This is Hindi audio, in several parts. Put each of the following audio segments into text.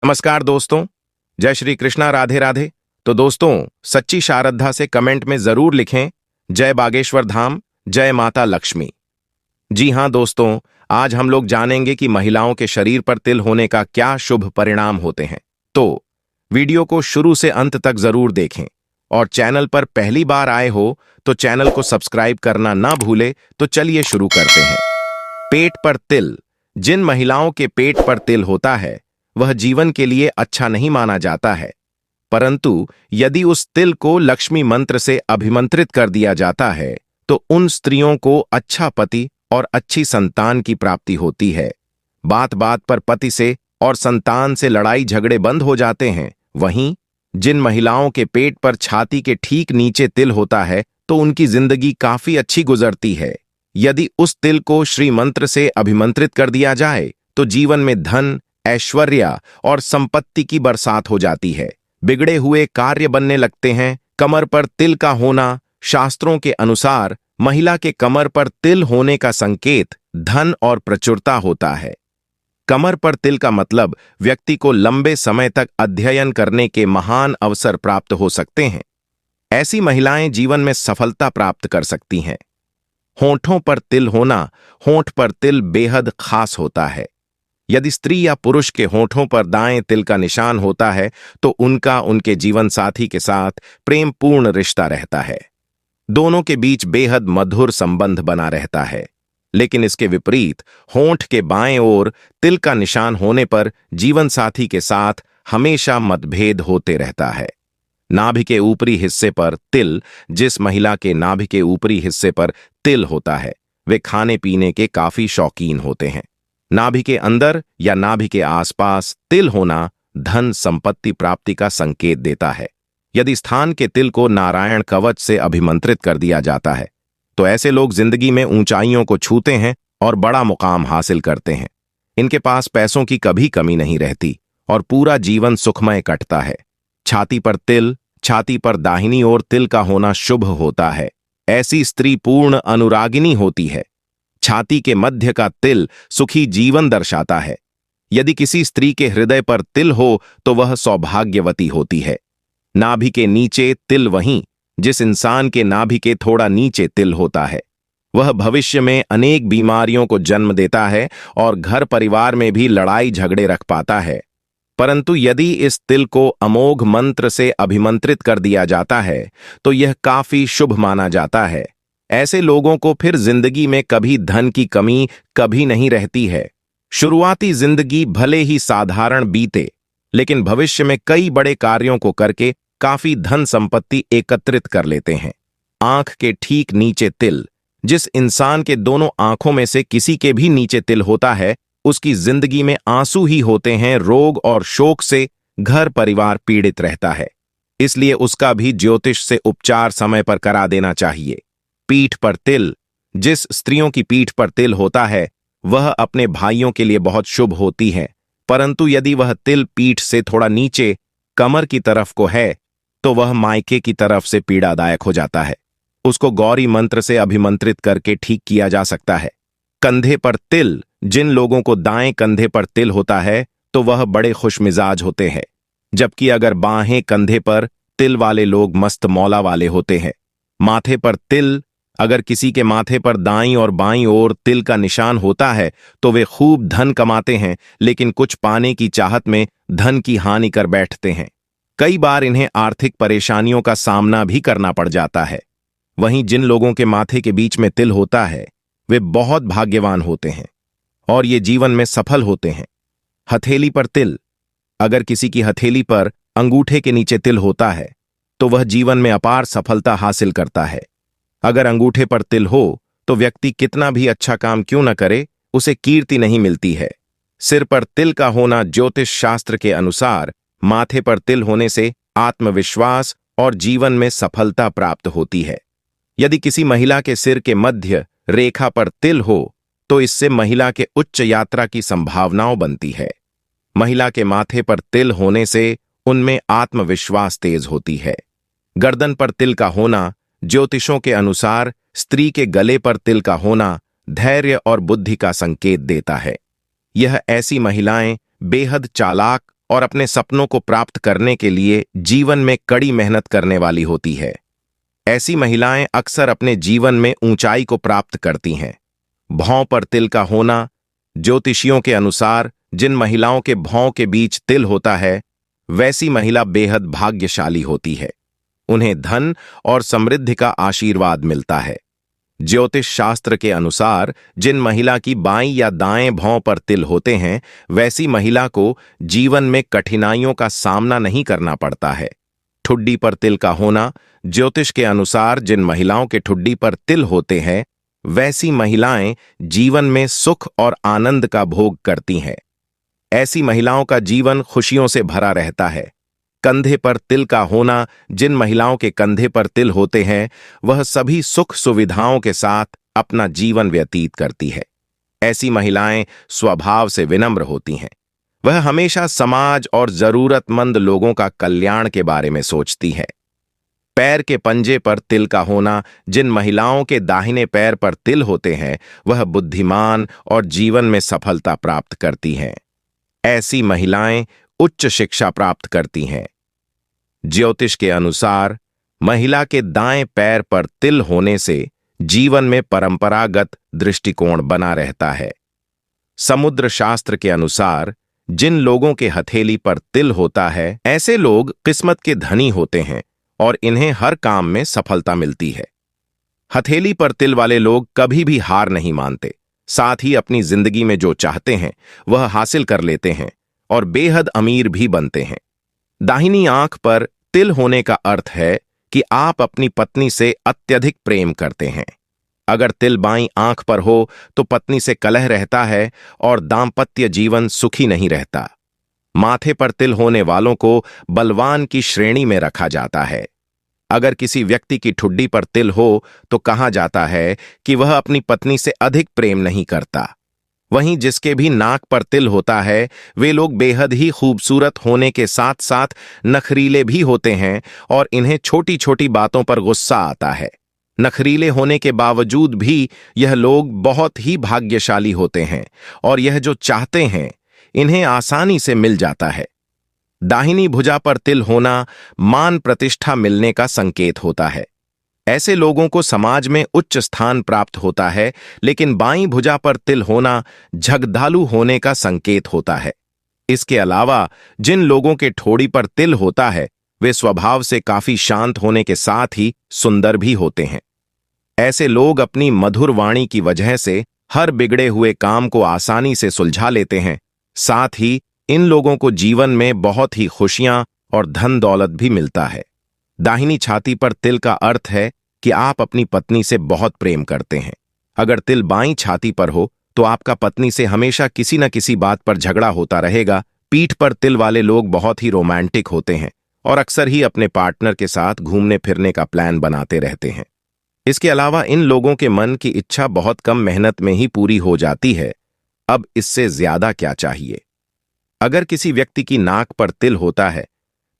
नमस्कार दोस्तों। जय श्री कृष्णा, राधे राधे। तो दोस्तों, सच्ची शारदा से कमेंट में जरूर लिखें जय बागेश्वर धाम, जय माता लक्ष्मी। जी हां दोस्तों, आज हम लोग जानेंगे कि महिलाओं के शरीर पर तिल होने का क्या शुभ परिणाम होते हैं। तो वीडियो को शुरू से अंत तक जरूर देखें और चैनल पर पहली बार आए हो तो चैनल को सब्सक्राइब करना ना भूले। तो चलिए शुरू करते हैं। पेट पर तिल। जिन महिलाओं के पेट पर तिल होता है वह जीवन के लिए अच्छा नहीं माना जाता है, परंतु यदि उस तिल को लक्ष्मी मंत्र से अभिमंत्रित कर दिया जाता है तो उन स्त्रियों को अच्छा पति और अच्छी संतान की प्राप्ति होती है। बात बात पर पति से और संतान से लड़ाई झगड़े बंद हो जाते हैं। वहीं जिन महिलाओं के पेट पर छाती के ठीक नीचे तिल होता है तो उनकी जिंदगी काफी अच्छी गुजरती है। यदि उस तिल को श्री मंत्र से अभिमंत्रित कर दिया जाए तो जीवन में धन, ऐश्वर्य और संपत्ति की बरसात हो जाती है। बिगड़े हुए कार्य बनने लगते हैं। कमर पर तिल का होना। शास्त्रों के अनुसार महिला के कमर पर तिल होने का संकेत धन और प्रचुरता होता है। कमर पर तिल का मतलब व्यक्ति को लंबे समय तक अध्ययन करने के महान अवसर प्राप्त हो सकते हैं। ऐसी महिलाएं जीवन में सफलता प्राप्त कर सकती हैं। होंठों पर तिल होना। होंठ पर तिल बेहद खास होता है। यदि स्त्री या पुरुष के होंठों पर दाएं तिल का निशान होता है तो उनका उनके जीवन साथी के साथ प्रेम पूर्ण रिश्ता रहता है। दोनों के बीच बेहद मधुर संबंध बना रहता है। लेकिन इसके विपरीत होंठ के बाएं ओर तिल का निशान होने पर जीवन साथी के साथ हमेशा मतभेद होते रहता है। नाभि के ऊपरी हिस्से पर तिल। जिस महिला के नाभि के ऊपरी हिस्से पर तिल होता है वे खाने पीने के काफी शौकीन होते हैं। नाभि के अंदर या नाभि के आसपास तिल होना धन संपत्ति प्राप्ति का संकेत देता है। यदि स्थान के तिल को नारायण कवच से अभिमंत्रित कर दिया जाता है तो ऐसे लोग जिंदगी में ऊंचाइयों को छूते हैं और बड़ा मुकाम हासिल करते हैं। इनके पास पैसों की कभी कमी नहीं रहती और पूरा जीवन सुखमय कटता है। छाती पर तिल। छाती पर दाहिनी ओर तिल का होना शुभ होता है। ऐसी स्त्री पूर्ण अनुरागिनी होती है। छाती के मध्य का तिल सुखी जीवन दर्शाता है। यदि किसी स्त्री के हृदय पर तिल हो तो वह सौभाग्यवती होती है। नाभि के नीचे तिल। वहीं जिस इंसान के नाभि के थोड़ा नीचे तिल होता है वह भविष्य में अनेक बीमारियों को जन्म देता है और घर परिवार में भी लड़ाई झगड़े रख पाता है। परंतु यदि इस तिल को अमोघ मंत्र से अभिमंत्रित कर दिया जाता है तो यह काफी शुभ माना जाता है। ऐसे लोगों को फिर जिंदगी में कभी धन की कमी कभी नहीं रहती है। शुरुआती जिंदगी भले ही साधारण बीते लेकिन भविष्य में कई बड़े कार्यों को करके काफी धन संपत्ति एकत्रित कर लेते हैं। आंख के ठीक नीचे तिल। जिस इंसान के दोनों आंखों में से किसी के भी नीचे तिल होता है उसकी जिंदगी में आंसू ही होते हैं। रोग और शोक से घर परिवार पीड़ित रहता है, इसलिए उसका भी ज्योतिष से उपचार समय पर करा देना चाहिए। पीठ पर तिल। जिस स्त्रियों की पीठ पर तिल होता है वह अपने भाइयों के लिए बहुत शुभ होती है, परंतु यदि वह तिल पीठ से थोड़ा नीचे कमर की तरफ को है तो वह मायके की तरफ से पीड़ादायक हो जाता है। उसको गौरी मंत्र से अभिमंत्रित करके ठीक किया जा सकता है। कंधे पर तिल। जिन लोगों को दाएं कंधे पर तिल होता है तो वह बड़े खुशमिजाज होते हैं, जबकि अगर बाहें कंधे पर तिल वाले लोग मस्त मौला वाले होते हैं। माथे पर तिल। अगर किसी के माथे पर दाईं और बाईं ओर तिल का निशान होता है तो वे खूब धन कमाते हैं, लेकिन कुछ पाने की चाहत में धन की हानि कर बैठते हैं। कई बार इन्हें आर्थिक परेशानियों का सामना भी करना पड़ जाता है। वहीं जिन लोगों के माथे के बीच में तिल होता है वे बहुत भाग्यवान होते हैं और ये जीवन में सफल होते हैं। हथेली पर तिल। अगर किसी की हथेली पर अंगूठे के नीचे तिल होता है तो वह जीवन में अपार सफलता हासिल करता है। अगर अंगूठे पर तिल हो तो व्यक्ति कितना भी अच्छा काम क्यों न करे उसे कीर्ति नहीं मिलती है। सिर पर तिल का होना। ज्योतिष शास्त्र के अनुसार माथे पर तिल होने से आत्मविश्वास और जीवन में सफलता प्राप्त होती है। यदि किसी महिला के सिर के मध्य रेखा पर तिल हो तो इससे महिला के उच्च यात्रा की संभावनाओं बनती है। महिला के माथे पर तिल होने से उनमें आत्मविश्वास तेज होती है। गर्दन पर तिल का होना। ज्योतिषों के अनुसार स्त्री के गले पर तिल का होना धैर्य और बुद्धि का संकेत देता है। यह ऐसी महिलाएं बेहद चालाक और अपने सपनों को प्राप्त करने के लिए जीवन में कड़ी मेहनत करने वाली होती है। ऐसी महिलाएं अक्सर अपने जीवन में ऊंचाई को प्राप्त करती हैं। भौं पर तिल का होना। ज्योतिषियों के अनुसार जिन महिलाओं के भौं के बीच तिल होता है, वैसी महिला बेहद भाग्यशाली होती है। उन्हें धन और समृद्धि का आशीर्वाद मिलता है। ज्योतिष शास्त्र के अनुसार जिन महिला की बाईं या दाएं भौं पर तिल होते हैं, वैसी महिला को जीवन में कठिनाइयों का सामना नहीं करना पड़ता है। ठुड्डी पर तिल का होना। ज्योतिष के अनुसार जिन महिलाओं के ठुड्डी पर तिल होते हैं, वैसी महिलाएं जीवन में सुख और आनंद का भोग करती हैं। ऐसी महिलाओं का जीवन खुशियों से भरा रहता है। कंधे पर तिल का होना। जिन महिलाओं के कंधे पर तिल होते हैं, वह सभी सुख सुविधाओं के साथ अपना जीवन व्यतीत करती है। ऐसी महिलाएं स्वभाव से विनम्र होती हैं। वह हमेशा समाज और जरूरतमंद लोगों का कल्याण के बारे में सोचती है। पैर के पंजे पर तिल का होना। जिन महिलाओं के दाहिने पैर पर तिल होते हैं, वह बुद्धिमान और जीवन में सफलता प्राप्त करती हैं। ऐसी महिलाएं उच्च शिक्षा प्राप्त करती हैं। ज्योतिष के अनुसार महिला के दाएं पैर पर तिल होने से जीवन में परंपरागत दृष्टिकोण बना रहता है। समुद्र शास्त्र के अनुसार जिन लोगों के हथेली पर तिल होता है, ऐसे लोग किस्मत के धनी होते हैं और इन्हें हर काम में सफलता मिलती है। हथेली पर तिल वाले लोग कभी भी हार नहीं मानते, साथ ही अपनी जिंदगी में जो चाहते हैं वह हासिल कर लेते हैं और बेहद अमीर भी बनते हैं। दाहिनी आंख पर तिल होने का अर्थ है कि आप अपनी पत्नी से अत्यधिक प्रेम करते हैं। अगर तिल बाईं आंख पर हो तो पत्नी से कलह रहता है और दांपत्य जीवन सुखी नहीं रहता। माथे पर तिल होने वालों को बलवान की श्रेणी में रखा जाता है। अगर किसी व्यक्ति की ठुड्डी पर तिल हो तो कहा जाता है कि वह अपनी पत्नी से अधिक प्रेम नहीं करता। वहीं जिसके भी नाक पर तिल होता है, वे लोग बेहद ही खूबसूरत होने के साथ साथ नखरीले भी होते हैं और इन्हें छोटी छोटी बातों पर गुस्सा आता है। नखरीले होने के बावजूद भी यह लोग बहुत ही भाग्यशाली होते हैं और यह जो चाहते हैं इन्हें आसानी से मिल जाता है। दाहिनी भुजा पर तिल होना मान प्रतिष्ठा मिलने का संकेत होता है। ऐसे लोगों को समाज में उच्च स्थान प्राप्त होता है, लेकिन बाईं भुजा पर तिल होना झगड़ालू होने का संकेत होता है। इसके अलावा जिन लोगों के ठोड़ी पर तिल होता है, वे स्वभाव से काफी शांत होने के साथ ही सुंदर भी होते हैं। ऐसे लोग अपनी मधुर वाणी की वजह से हर बिगड़े हुए काम को आसानी से सुलझा लेते हैं। साथ ही इन लोगों को जीवन में बहुत ही खुशियां और धन दौलत भी मिलता है। दाहिनी छाती पर तिल का अर्थ है कि आप अपनी पत्नी से बहुत प्रेम करते हैं। अगर तिल बाईं छाती पर हो तो आपका पत्नी से हमेशा किसी न किसी बात पर झगड़ा होता रहेगा। पीठ पर तिल वाले लोग बहुत ही रोमांटिक होते हैं और अक्सर ही अपने पार्टनर के साथ घूमने फिरने का प्लान बनाते रहते हैं। इसके अलावा इन लोगों के मन की इच्छा बहुत कम मेहनत में ही पूरी हो जाती है। अब इससे ज्यादा क्या चाहिए। अगर किसी व्यक्ति की नाक पर तिल होता है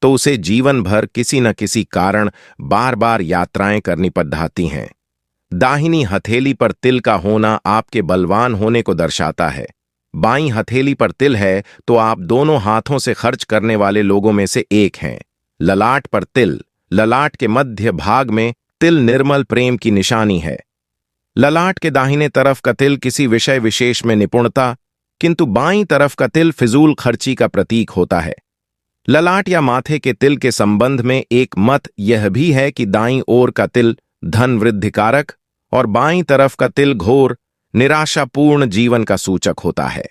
तो उसे जीवन भर किसी न किसी कारण बार बार यात्राएं करनी पड़ती हैं। दाहिनी हथेली पर तिल का होना आपके बलवान होने को दर्शाता है। बाईं हथेली पर तिल है तो आप दोनों हाथों से खर्च करने वाले लोगों में से एक हैं। ललाट पर तिल। ललाट के मध्य भाग में तिल निर्मल प्रेम की निशानी है। ललाट के दाहिने तरफ का तिल किसी विषय विशेष में निपुणता, किंतु बाईं तरफ का तिल फिजूल खर्ची का प्रतीक होता है। ललाट या माथे के तिल के संबंध में एक मत यह भी है कि दाईं ओर का तिल धन वृद्धिकारक और बाईं तरफ का तिल घोर निराशापूर्ण जीवन का सूचक होता है।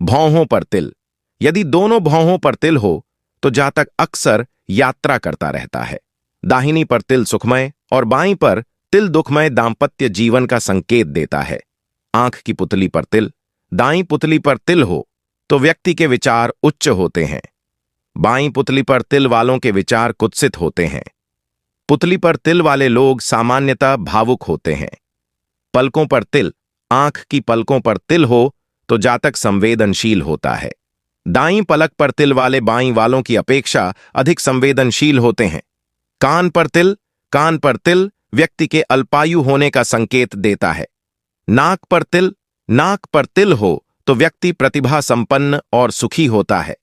भौहों पर तिल। यदि दोनों भौहों पर तिल हो तो जातक अक्सर यात्रा करता रहता है। दाहिनी पर तिल सुखमय और बाईं पर तिल दुखमय दांपत्य जीवन का संकेत देता है। आंख की पुतली पर तिल। दाईं पुतली पर तिल हो तो व्यक्ति के विचार उच्च होते हैं। बाईं पुतली पर तिल वालों के विचार कुत्सित होते हैं। पुतली पर तिल वाले लोग सामान्यतः भावुक होते हैं। पलकों पर तिल। आंख की पलकों पर तिल हो तो जातक संवेदनशील होता है। दाईं पलक पर तिल वाले बाईं वालों की अपेक्षा अधिक संवेदनशील होते हैं। कान पर तिल। कान पर तिल व्यक्ति के अल्पायु होने का संकेत देता है। नाक पर तिल। नाक पर तिल हो तो व्यक्ति प्रतिभा संपन्न और सुखी होता है।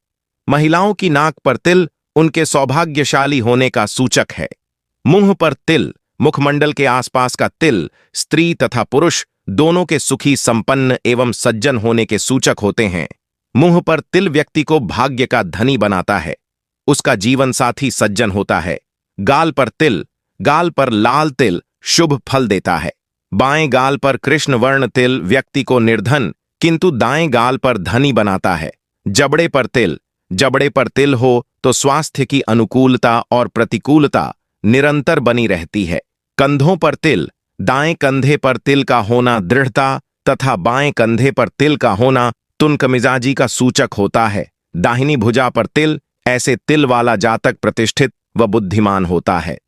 महिलाओं की नाक पर तिल उनके सौभाग्यशाली होने का सूचक है। मुंह पर तिल, मुखमंडल के आसपास का तिल स्त्री तथा पुरुष दोनों के सुखी, संपन्न एवं सज्जन होने के सूचक होते हैं। मुंह पर तिल व्यक्ति को भाग्य का धनी बनाता है। उसका जीवन साथी सज्जन होता है। गाल पर तिल, गाल पर लाल तिल शुभ फल देता है। बाएं गाल पर कृष्ण वर्ण तिल व्यक्ति को निर्धन किंतु दाएं गाल पर धनी बनाता है। जबड़े पर तिल, जबड़े पर तिल हो तो स्वास्थ्य की अनुकूलता और प्रतिकूलता निरंतर बनी रहती है। कंधों पर तिल, दाएं कंधे पर तिल का होना दृढ़ता तथा बाएं कंधे पर तिल का होना तुनक मिजाजी का सूचक होता है। दाहिनी भुजा पर तिल, ऐसे तिल वाला जातक प्रतिष्ठित व बुद्धिमान होता है।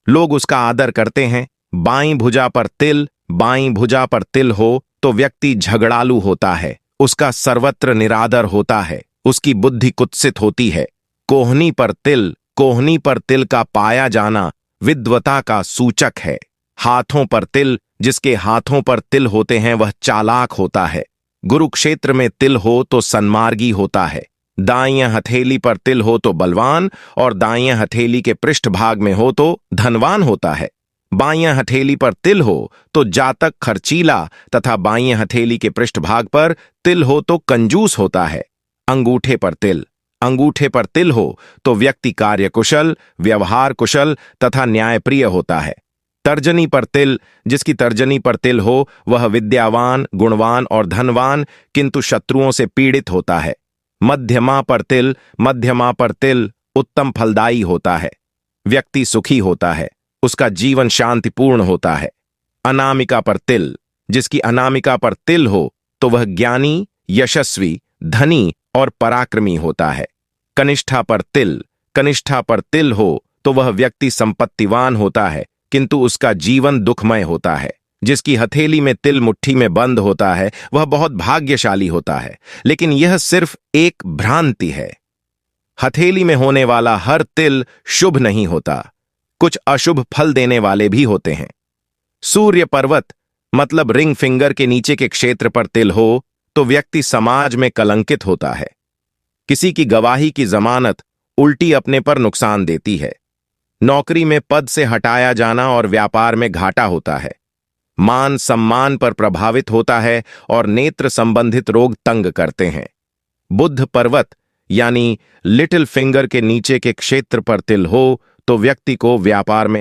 लोग उसका आदर करते हैं। बाईं भुजा पर तिल, बाईं भुजा पर तिल हो तो व्यक्ति झगड़ालू होता है। उसका सर्वत्र निरादर होता है। उसकी बुद्धि कुत्सित होती है। कोहनी पर तिल, कोहनी पर तिल का पाया जाना विद्वता का सूचक है। हाथों पर तिल, जिसके हाथों पर तिल होते हैं वह चालाक होता है। गुरुक्षेत्र में तिल हो तो सन्मार्गी होता है। दाईं हथेली पर तिल हो तो बलवान और दाईं हथेली के पृष्ठभाग में हो तो धनवान होता है। बाईं हथेली पर तिल हो तो जातक खर्चीला तथा बाईं हथेली के पृष्ठभाग पर तिल हो तो कंजूस होता है। अंगूठे पर तिल, अंगूठे पर तिल हो तो व्यक्ति कार्यकुशल, व्यवहार कुशल तथा न्यायप्रिय होता है। तर्जनी पर तिल, जिसकी तर्जनी पर तिल हो वह विद्यावान, गुणवान और धनवान किंतु शत्रुओं से पीड़ित होता है। मध्यमा पर तिल, मध्यमा पर तिल उत्तम फलदायी होता है। व्यक्ति सुखी होता है। उसका जीवन शांतिपूर्ण होता है। अनामिका पर तिल, जिसकी अनामिका पर तिल हो तो वह ज्ञानी, यशस्वी, धनी और पराक्रमी होता है। कनिष्ठा पर तिल, कनिष्ठा पर तिल हो तो वह व्यक्ति संपत्तिवान होता है किंतु उसका जीवन दुखमय होता है। जिसकी हथेली में तिल मुट्ठी में बंद होता है वह बहुत भाग्यशाली होता है, लेकिन यह सिर्फ एक भ्रांति है। हथेली में होने वाला हर तिल शुभ नहीं होता। कुछ अशुभ फल देने वाले भी होते हैं। सूर्य पर्वत मतलब रिंग फिंगर के नीचे के क्षेत्र पर तिल हो तो व्यक्ति समाज में कलंकित होता है। किसी की गवाही की जमानत उल्टी अपने पर नुकसान देती है। नौकरी में पद से हटाया जाना और व्यापार में घाटा होता है। मान सम्मान पर प्रभावित होता है और नेत्र संबंधित रोग तंग करते हैं। बुध पर्वत यानी लिटिल फिंगर के नीचे के क्षेत्र पर तिल हो तो व्यक्ति को व्यापार में